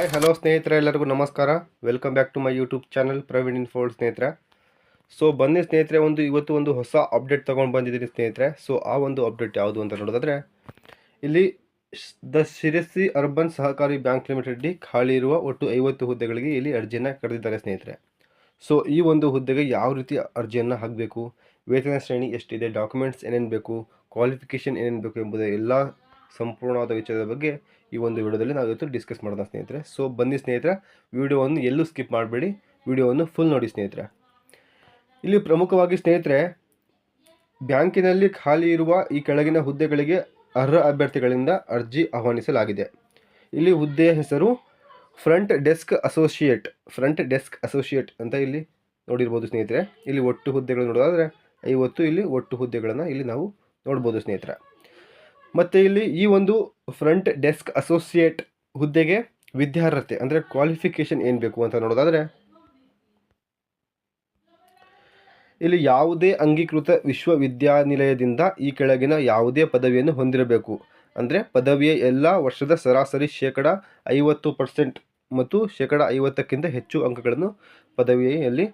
Hi hello ಸ್ನೇಹಿತರೆ, ಎಲ್ಲರಿಗೂ ನಮಸ್ಕಾರ. Welcome back to my YouTube channel Praveen ಇನ್ಫೋಲ್ಡ್ ಸ್ನೇಹಿತರೆ. ಸೊ ಬನ್ನಿ ಸ್ನೇಹಿತರೆ, ಇವತ್ತು ಒಂದು ಹೊಸ ಅಪ್ಡೇಟ್ ತೊಗೊಂಡು ಬಂದಿದ್ದೀನಿ ಸ್ನೇಹಿತರೆ. ಸೊ ಆ ಒಂದು ಅಪ್ಡೇಟ್ ಯಾವುದು ಅಂತ ನೋಡೋದಾದರೆ, ಇಲ್ಲಿ ದ ಶಿರಸಿ ಅರ್ಬನ್ ಸಹಕಾರಿ ಬ್ಯಾಂಕ್ ಲಿಮಿಟೆಡ್ ಖಾಲಿ ಇರುವ ಒಟ್ಟು 50 ಹುದ್ದೆಗಳಿಗೆ ಇಲ್ಲಿ ಅರ್ಜಿಯನ್ನು ಕರೆದಿದ್ದಾರೆ ಸ್ನೇಹಿತರೆ. ಸೊ ಈ ಒಂದು ಹುದ್ದೆಗೆ ಯಾವ ರೀತಿ ಅರ್ಜಿಯನ್ನು ಹಾಕಬೇಕು, ವೇತನ ಶ್ರೇಣಿ ಎಷ್ಟಿದೆ, ಡಾಕ್ಯುಮೆಂಟ್ಸ್ ಏನೇನು ಬೇಕು, ಕ್ವಾಲಿಫಿಕೇಷನ್ ಏನೇನು ಬೇಕು ಎಂಬುದು ಎಲ್ಲ ಸಂಪೂರ್ಣವಾದ ವಿಚಾರದ ಬಗ್ಗೆ ಈ ಒಂದು ವಿಡಿಯೋದಲ್ಲಿ ನಾವು ಇವತ್ತು ಡಿಸ್ಕಸ್ ಮಾಡೋಣ ಸ್ನೇಹಿತರೆ. ಸೊ ಬನ್ನಿ ಸ್ನೇಹಿತರೆ, ವಿಡಿಯೋವನ್ನು ಎಲ್ಲೂ ಸ್ಕಿಪ್ ಮಾಡಬೇಡಿ, ವಿಡಿಯೋವನ್ನು ಫುಲ್ ನೋಡಿ ಸ್ನೇಹಿತರೆ. ಇಲ್ಲಿ ಪ್ರಮುಖವಾಗಿ ಸ್ನೇಹಿತರೆ, ಬ್ಯಾಂಕಿನಲ್ಲಿ ಖಾಲಿ ಇರುವ ಈ ಕೆಳಗಿನ ಹುದ್ದೆಗಳಿಗೆ ಅರ್ಹ ಅಭ್ಯರ್ಥಿಗಳಿಂದ ಅರ್ಜಿ ಆಹ್ವಾನಿಸಲಾಗಿದೆ. ಇಲ್ಲಿ ಹುದ್ದೆಯ ಹೆಸರು ಫ್ರಂಟ್ ಡೆಸ್ಕ್ ಅಸೋಸಿಯೇಟ್ ಅಂತ ಇಲ್ಲಿ ನೋಡಿರ್ಬೋದು ಸ್ನೇಹಿತರೆ. ಇಲ್ಲಿ ಒಟ್ಟು ಹುದ್ದೆಗಳು ನೋಡೋದಾದರೆ 50 ಇಲ್ಲಿ ಒಟ್ಟು ಹುದ್ದೆಗಳನ್ನು ಇಲ್ಲಿ ನಾವು ನೋಡ್ಬೋದು ಸ್ನೇಹಿತರೆ. ಮತ್ತು ಇಲ್ಲಿ ಈ ಒಂದು ಫ್ರಂಟ್ ಡೆಸ್ಕ್ ಅಸೋಸಿಯೇಟ್ ಹುದ್ದೆಗೆ ವಿದ್ಯಾರ್ಹತೆ ಅಂದರೆ ಕ್ವಾಲಿಫಿಕೇಷನ್ ಏನು ಬೇಕು ಅಂತ ನೋಡೋದಾದರೆ, ಇಲ್ಲಿ ಯಾವುದೇ ಅಂಗೀಕೃತ ವಿಶ್ವವಿದ್ಯಾನಿಲಯದಿಂದ ಈ ಕೆಳಗಿನ ಯಾವುದೇ ಪದವಿಯನ್ನು ಹೊಂದಿರಬೇಕು. ಅಂದರೆ ಪದವಿಯ ಎಲ್ಲ ವರ್ಷದ ಸರಾಸರಿ 50% ಮತ್ತು 50ಕ್ಕಿಂತ ಹೆಚ್ಚು ಅಂಕಗಳನ್ನು ಪದವಿಯಲ್ಲಿ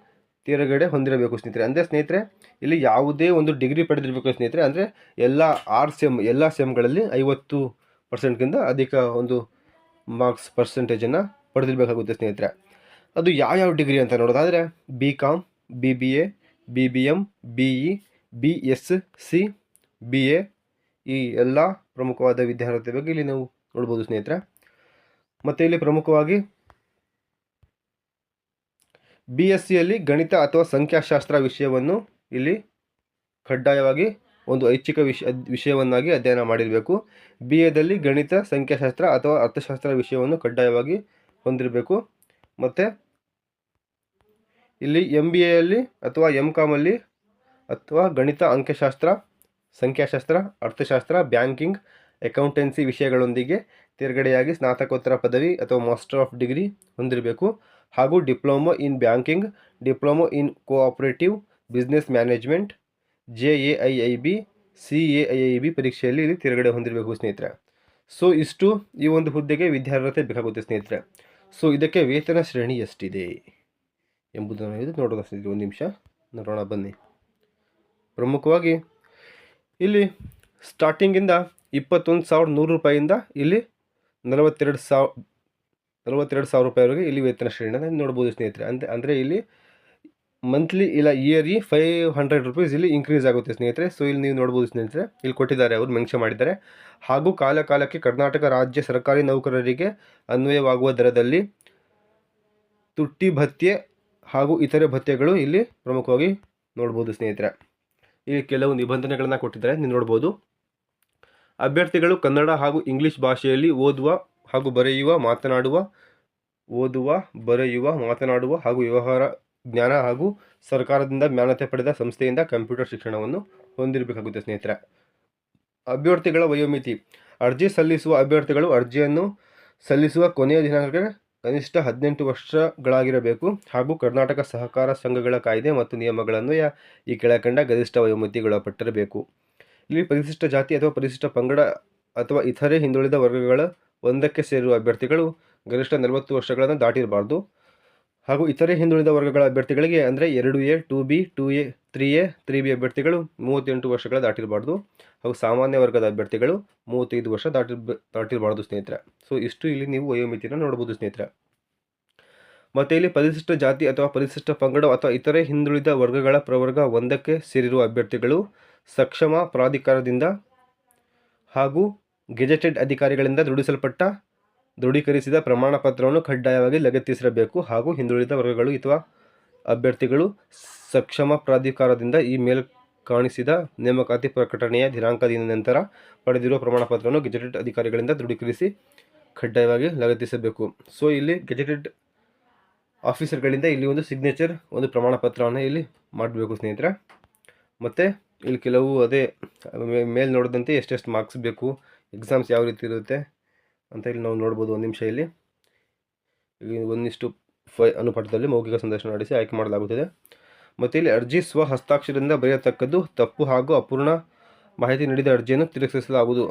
ತೇರ್ಗಡೆ ಹೊಂದಿರಬೇಕು ಸ್ನೇಹಿತರೆ. ಅಂದರೆ ಸ್ನೇಹಿತರೆ, ಇಲ್ಲಿ ಯಾವುದೇ ಒಂದು ಡಿಗ್ರಿ ಪಡೆದಿರಬೇಕು ಸ್ನೇಹಿತರೆ. ಅಂದರೆ ಎಲ್ಲ ಸೆಮ್ಗಳಲ್ಲಿ 50%ಗಿಂತ ಅಧಿಕ ಒಂದು ಮಾರ್ಕ್ಸ್ ಪರ್ಸೆಂಟೇಜನ್ನು ಪಡೆದಿರಬೇಕಾಗುತ್ತೆ ಸ್ನೇಹಿತರೆ. ಅದು ಯಾವ ಡಿಗ್ರಿ ಅಂತ ನೋಡೋದಾದರೆ, BCom, BBA, BBM, BE, BSc, BA ಈ ಎಲ್ಲ ಪ್ರಮುಖವಾದ ವಿದ್ಯಾರ್ಹತೆ ಬಗ್ಗೆ ಇಲ್ಲಿ ನಾವು ನೋಡ್ಬೋದು ಸ್ನೇಹಿತರೆ. ಮತ್ತು ಇಲ್ಲಿ ಪ್ರಮುಖವಾಗಿ BScಯಲ್ಲಿ ಗಣಿತ ಅಥವಾ ಸಂಖ್ಯಾಶಾಸ್ತ್ರ ವಿಷಯವನ್ನು ಇಲ್ಲಿ ಕಡ್ಡಾಯವಾಗಿ ಒಂದು ಐಚ್ಛಿಕ ವಿಷಯವನ್ನಾಗಿ ಅಧ್ಯಯನ ಮಾಡಿರಬೇಕು. BAದಲ್ಲಿ ಗಣಿತ, ಸಂಖ್ಯಾಶಾಸ್ತ್ರ ಅಥವಾ ಅರ್ಥಶಾಸ್ತ್ರ ವಿಷಯವನ್ನು ಕಡ್ಡಾಯವಾಗಿ ಹೊಂದಿರಬೇಕು. ಮತ್ತು ಇಲ್ಲಿ MBAಯಲ್ಲಿ ಅಥವಾ MComಲ್ಲಿ ಅಥವಾ ಗಣಿತ, ಅಂಕಶಾಸ್ತ್ರ, ಸಂಖ್ಯಾಶಾಸ್ತ್ರ, ಅರ್ಥಶಾಸ್ತ್ರ, ಬ್ಯಾಂಕಿಂಗ್, ಅಕೌಂಟೆನ್ಸಿ ವಿಷಯಗಳೊಂದಿಗೆ ತೇರ್ಗಡೆಯಾಗಿ ಸ್ನಾತಕೋತ್ತರ ಪದವಿ ಅಥವಾ ಮಾಸ್ಟರ್ ಆಫ್ ಡಿಗ್ರಿ ಹೊಂದಿರಬೇಕು. ಹಾಗೂ diploma in banking, diploma in cooperative business management, JAIIB, CAIIB ಪರೀಕ್ಷೆಯಲ್ಲಿ ಇಲ್ಲಿ ತೇರ್ಗಡೆ ಹೊಂದಿರಬೇಕು ಸ್ನೇಹಿತರೆ. ಸೊ ಇಷ್ಟು ಈ ಒಂದು ಹುದ್ದೆಗೆ ವಿದ್ಯಾರ್ಹತೆ ಬೇಕಾಗುತ್ತೆ ಸ್ನೇಹಿತರೆ. ಸೊ ಇದಕ್ಕೆ ವೇತನ ಶ್ರೇಣಿ ಎಷ್ಟಿದೆ ಎಂಬುದನ್ನು ಇದು ನೋಡೋಣ ಸ್ನೇಹಿತರೆ. ಒಂದು ನಿಮಿಷ ನೋಡೋಣ ಬನ್ನಿ. ಪ್ರಮುಖವಾಗಿ ಇಲ್ಲಿ ಸ್ಟಾರ್ಟಿಂಗಿಂದ 21,100 ರೂಪಾಯಿಂದ ಇಲ್ಲಿ 42,000 ರೂಪಾಯಿವರೆಗೆ ಇಲ್ಲಿ ವೇತನ ಶ್ರೇಣಿಯನ್ನು ನೋಡ್ಬೋದು ಸ್ನೇಹಿತರೆ. ಅಂದರೆ ಇಲ್ಲಿ ಮಂತ್ಲಿ ಇಲ್ಲ ಇಯರ್ಲಿ 500 ರೂಪೀಸ್ ಇಲ್ಲಿ ಇನ್ಕ್ರೀಸ್ ಆಗುತ್ತೆ ಸ್ನೇಹಿತರೆ. ಸೊ ಇಲ್ಲಿ ನೀವು ನೋಡ್ಬೋದು ಸ್ನೇಹಿತರೆ, ಇಲ್ಲಿ ಕೊಟ್ಟಿದ್ದಾರೆ, ಅವರು ಮೆನ್ಷನ್ ಮಾಡಿದ್ದಾರೆ. ಹಾಗೂ ಕಾಲಕಾಲಕ್ಕೆ ಕರ್ನಾಟಕ ರಾಜ್ಯ ಸರ್ಕಾರಿ ನೌಕರರಿಗೆ ಅನ್ವಯವಾಗುವ ದರದಲ್ಲಿ ತುಟ್ಟಿ ಭತ್ಯೆ ಹಾಗೂ ಇತರೆ ಭತ್ಯೆಗಳು ಇಲ್ಲಿ ಪ್ರಮುಖವಾಗಿ ನೋಡ್ಬೋದು ಸ್ನೇಹಿತರೆ. ಇಲ್ಲಿ ಕೆಲವು ನಿಬಂಧನೆಗಳನ್ನು ಕೊಟ್ಟಿದ್ದಾರೆ, ನೀವು ನೋಡ್ಬೋದು. ಅಭ್ಯರ್ಥಿಗಳು ಕನ್ನಡ ಹಾಗೂ ಇಂಗ್ಲೀಷ್ ಭಾಷೆಯಲ್ಲಿ ಓದುವ, ಬರೆಯುವ, ಮಾತನಾಡುವ ಹಾಗೂ ವ್ಯವಹಾರ ಜ್ಞಾನ ಹಾಗೂ ಸರ್ಕಾರದಿಂದ ಮಾನ್ಯತೆ ಪಡೆದ ಸಂಸ್ಥೆಯಿಂದ ಕಂಪ್ಯೂಟರ್ ಶಿಕ್ಷಣವನ್ನು ಹೊಂದಿರಬೇಕಾಗುತ್ತೆ ಸ್ನೇಹಿತರೆ. ಅಭ್ಯರ್ಥಿಗಳ ವಯೋಮಿತಿ: ಅರ್ಜಿ ಸಲ್ಲಿಸುವ ಅಭ್ಯರ್ಥಿಗಳು ಅರ್ಜಿಯನ್ನು ಸಲ್ಲಿಸುವ ಕೊನೆಯ ದಿನಾಂಕಕ್ಕೆ ಕನಿಷ್ಠ 18 ವರ್ಷಗಳಾಗಿರಬೇಕು. ಹಾಗೂ ಕರ್ನಾಟಕ ಸಹಕಾರ ಸಂಘಗಳ ಕಾಯ್ದೆ ಮತ್ತು ನಿಯಮಗಳನ್ವಯ ಈ ಕೆಳಕಂಡ ಗರಿಷ್ಠ ವಯೋಮಿತಿಗೊಳಪಟ್ಟಿರಬೇಕು. ಇಲ್ಲಿ ಪರಿಶಿಷ್ಟ ಜಾತಿ ಅಥವಾ ಪರಿಶಿಷ್ಟ ಪಂಗಡ ಅಥವಾ ಇತರೆ ಹಿಂದುಳಿದ ವರ್ಗಗಳ ಒಂದಕ್ಕೆ ಸೇರುವ ಅಭ್ಯರ್ಥಿಗಳು ಗರಿಷ್ಠ 40 ವರ್ಷಗಳನ್ನು ದಾಟಿರಬಾರ್ದು. ಹಾಗೂ ಇತರೆ ಹಿಂದುಳಿದ ವರ್ಗಗಳ ಅಭ್ಯರ್ಥಿಗಳಿಗೆ ಅಂದರೆ 2A, 2B, 2A, 3A, 3B ಅಭ್ಯರ್ಥಿಗಳು 38 ವರ್ಷಗಳ ದಾಟಿರಬಾರ್ದು. ಹಾಗೂ ಸಾಮಾನ್ಯ ವರ್ಗದ ಅಭ್ಯರ್ಥಿಗಳು 35 ವರ್ಷ ದಾಟಿರಬಾರ್ದು ಸ್ನೇಹಿತರೆ. ಸೊ ಇಷ್ಟು ಇಲ್ಲಿ ನೀವು ವಯೋಮಿತಿಯನ್ನು ನೋಡ್ಬೋದು ಸ್ನೇಹಿತರೆ. ಮತ್ತು ಇಲ್ಲಿ ಪರಿಶಿಷ್ಟ ಜಾತಿ ಅಥವಾ ಪರಿಶಿಷ್ಟ ಪಂಗಡ ಅಥವಾ ಇತರೆ ಹಿಂದುಳಿದ ವರ್ಗಗಳ ಪ್ರವರ್ಗ ಒಂದಕ್ಕೆ ಸೇರಿರುವ ಅಭ್ಯರ್ಥಿಗಳು ಸಕ್ಷಮ ಪ್ರಾಧಿಕಾರದಿಂದ ಹಾಗೂ ಗೆಜೆಟೆಡ್ ಅಧಿಕಾರಿಗಳಿಂದ ದೃಢೀಕರಿಸಿದ ಪ್ರಮಾಣ ಪತ್ರವನ್ನು ಕಡ್ಡಾಯವಾಗಿ ಲಗತ್ತಿಸಿರಬೇಕು. ಹಾಗೂ ಹಿಂದುಳಿದ ವರ್ಗಗಳು ಅಥವಾ ಅಭ್ಯರ್ಥಿಗಳು ಸಕ್ಷಮ ಪ್ರಾಧಿಕಾರದಿಂದ ಈ ಮೇಲ್ ಕಾಣಿಸಿದ ನೇಮಕಾತಿ ಪ್ರಕಟಣೆಯ ದಿನಾಂಕದ ನಂತರ ಪಡೆದಿರುವ ಪ್ರಮಾಣ ಪತ್ರವನ್ನು ಗೆಜೆಟೆಡ್ ಅಧಿಕಾರಿಗಳಿಂದ ದೃಢೀಕರಿಸಿ ಕಡ್ಡಾಯವಾಗಿ ಲಗತ್ತಿಸಬೇಕು. ಸೊ ಇಲ್ಲಿ ಗೆಜೆಟೆಡ್ ಆಫೀಸರ್ಗಳಿಂದ ಇಲ್ಲಿ ಒಂದು ಸಿಗ್ನೇಚರ್, ಒಂದು ಪ್ರಮಾಣ ಪತ್ರವನ್ನು ಇಲ್ಲಿ ಮಾಡಬೇಕು ಸ್ನೇಹಿತರೆ. ಮತ್ತು ಇಲ್ಲಿ ಕೆಲವು ಮೇಲೆ ನೋಡಿದಂತೆ ಎಷ್ಟೆಷ್ಟು ಮಾರ್ಕ್ಸ್ ಬೇಕು, ಎಕ್ಸಾಮ್ಸ್ ಯಾವ ರೀತಿ ಇರುತ್ತೆ ಅಂತ ಇಲ್ಲಿ ನಾವು ನೋಡ್ಬೋದು. ಒಂದು ನಿಮಿಷ ಇಲ್ಲಿ 1:5 ಅನುಪಾತದಲ್ಲಿ ಮೌಖಿಕ ಸಂದರ್ಶನ ನಡೆಸಿ ಆಯ್ಕೆ ಮಾಡಲಾಗುತ್ತದೆ. ಮತ್ತು ಇಲ್ಲಿ ಅರ್ಜಿ ಹಸ್ತಾಕ್ಷರದಿಂದ ಬರೆಯತಕ್ಕದ್ದು, ತಪ್ಪು ಹಾಗೂ ಅಪೂರ್ಣ ಮಾಹಿತಿ ನೀಡಿದ ಅರ್ಜಿಯನ್ನು ತಿರಸ್ಕರಿಸಲಾಗುವುದು.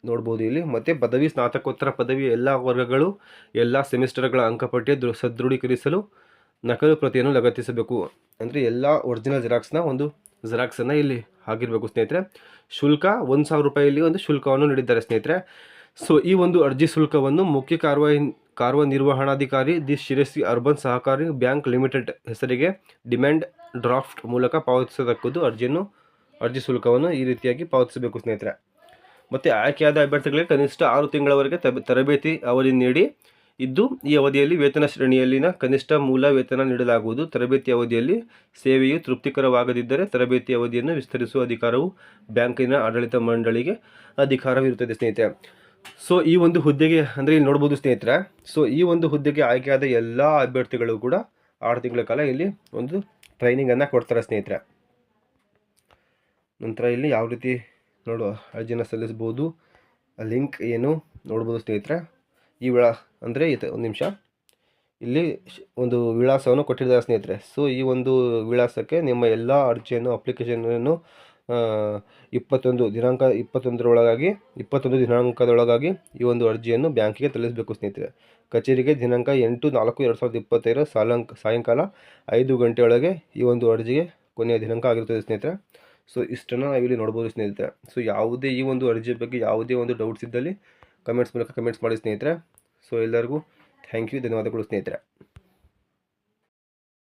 ನೋಡ್ಬೋದು ಇಲ್ಲಿ. ಮತ್ತು ಪದವಿ, ಸ್ನಾತಕೋತ್ತರ ಪದವಿ ಎಲ್ಲ ವರ್ಗಗಳು ಎಲ್ಲ ಸೆಮಿಸ್ಟರ್ಗಳ ಅಂಕಪಟ್ಟಿ ಸದೃಢೀಕರಿಸಲು ನಕಲು ಪ್ರತಿಯನ್ನು ಲಗತ್ತಿಸಬೇಕು. ಅಂದರೆ ಎಲ್ಲ ಒರಿಜಿನಲ್ ಜೆರಾಕ್ಸ್ನ ಜೆರಾಕ್ಸನ್ನು ಇಲ್ಲಿ ಹಾಕಿರಬೇಕು ಸ್ನೇಹಿತರೆ. ಶುಲ್ಕ 1,000 ರೂಪಾಯಿಯಲ್ಲಿ ಒಂದು ಶುಲ್ಕವನ್ನು ನೀಡಿದ್ದಾರೆ ಸ್ನೇಹಿತರೆ. ಸೊ ಈ ಒಂದು ಅರ್ಜಿ ಶುಲ್ಕವನ್ನು ಮುಖ್ಯ ಕಾರ್ಯನಿರ್ವಹಣಾಧಿಕಾರಿ ದಿ ಶಿರಸಿ ಅರ್ಬನ್ ಸಹಕಾರಿ ಬ್ಯಾಂಕ್ ಲಿಮಿಟೆಡ್ ಹೆಸರಿಗೆ ಡಿಮ್ಯಾಂಡ್ ಡ್ರಾಫ್ಟ್ ಮೂಲಕ ಪಾವತಿಸತಕ್ಕದ್ದು. ಅರ್ಜಿ ಶುಲ್ಕವನ್ನು ಈ ರೀತಿಯಾಗಿ ಪಾವತಿಸಬೇಕು ಸ್ನೇಹಿತರೆ. ಮತ್ತು ಆಯ್ಕೆಯಾದ ಅಭ್ಯರ್ಥಿಗಳಿಗೆ ಕನಿಷ್ಠ 6 ತಿಂಗಳವರೆಗೆ ತರಬೇತಿ ಅವಧಿ ನೀಡಿ ಇದ್ದು, ಈ ಅವಧಿಯಲ್ಲಿ ವೇತನ ಶ್ರೇಣಿಯಲ್ಲಿನ ಕನಿಷ್ಠ ಮೂಲ ವೇತನ ನೀಡಲಾಗುವುದು. ತರಬೇತಿ ಅವಧಿಯಲ್ಲಿ ಸೇವೆಯು ತೃಪ್ತಿಕರವಾಗದಿದ್ದರೆ ತರಬೇತಿ ಅವಧಿಯನ್ನು ವಿಸ್ತರಿಸುವ ಅಧಿಕಾರವು ಬ್ಯಾಂಕಿನ ಆಡಳಿತ ಮಂಡಳಿಗೆ ಅಧಿಕಾರವಿರುತ್ತದೆ ಸ್ನೇಹಿತರೆ. ಸೊ ಈ ಒಂದು ಹುದ್ದೆಗೆ ಅಂದರೆ ಇಲ್ಲಿ ನೋಡ್ಬೋದು ಸ್ನೇಹಿತರೆ. ಸೊ ಈ ಒಂದು ಹುದ್ದೆಗೆ ಆಯ್ಕೆಯಾದ ಎಲ್ಲ ಅಭ್ಯರ್ಥಿಗಳು ಕೂಡ 6 ತಿಂಗಳ ಕಾಲ ಇಲ್ಲಿ ಒಂದು ಟ್ರೈನಿಂಗನ್ನು ಕೊಡ್ತಾರೆ ಸ್ನೇಹಿತರೆ. ನಂತರ ಇಲ್ಲಿ ಯಾವ ರೀತಿ ಅರ್ಜಿಯನ್ನು ಸಲ್ಲಿಸ್ಬೋದು, ಲಿಂಕ್ ಏನು ನೋಡ್ಬೋದು ಸ್ನೇಹಿತರೆ. ಈ ಅಂದರೆ ಒಂದು ನಿಮಿಷ, ಇಲ್ಲಿ ಒಂದು ವಿಳಾಸವನ್ನು ಕೊಟ್ಟಿದ್ದಾರೆ ಸ್ನೇಹಿತರೆ. ಸೊ ಈ ಒಂದು ವಿಳಾಸಕ್ಕೆ ನಿಮ್ಮ ಎಲ್ಲ ಅರ್ಜಿಯನ್ನು ಅಪ್ಲಿಕೇಶನನ್ನು 21 ದಿನಾಂಕದೊಳಗಾಗಿ ಈ ಒಂದು ಅರ್ಜಿಯನ್ನು ಬ್ಯಾಂಕಿಗೆ ಸಲ್ಲಿಸಬೇಕು ಸ್ನೇಹಿತರೆ. ಕಚೇರಿಗೆ ದಿನಾಂಕ 8/4/2025 ಸಾಯಂಕಾಲ 5 ಗಂಟೆಯೊಳಗೆ ಈ ಒಂದು ಅರ್ಜಿಗೆ ಕೊನೆಯ ದಿನಾಂಕ ಆಗಿರುತ್ತದೆ ಸ್ನೇಹಿತರೆ. ಸೊ ಇಷ್ಟನ್ನು ನಾವಿಲ್ಲಿ ನೋಡ್ಬೋದು ಸ್ನೇಹಿತರೆ. ಸೊ ಯಾವುದೇ ಈ ಒಂದು ಅರ್ಜಿ ಬಗ್ಗೆ ಯಾವುದೇ ಒಂದು ಡೌಟ್ಸ್ ಇದ್ದಲ್ಲಿ ಕಮೆಂಟ್ಸ್ ಮೂಲಕ ಕಮೆಂಟ್ಸ್ ಮಾಡಿ ಸ್ನೇಹಿತರೆ. ಸೊ ಎಲ್ಲರಿಗೂ ಥ್ಯಾಂಕ್ ಯು, ಧನ್ಯವಾದಗಳು ಸ್ನೇಹಿತರೆ.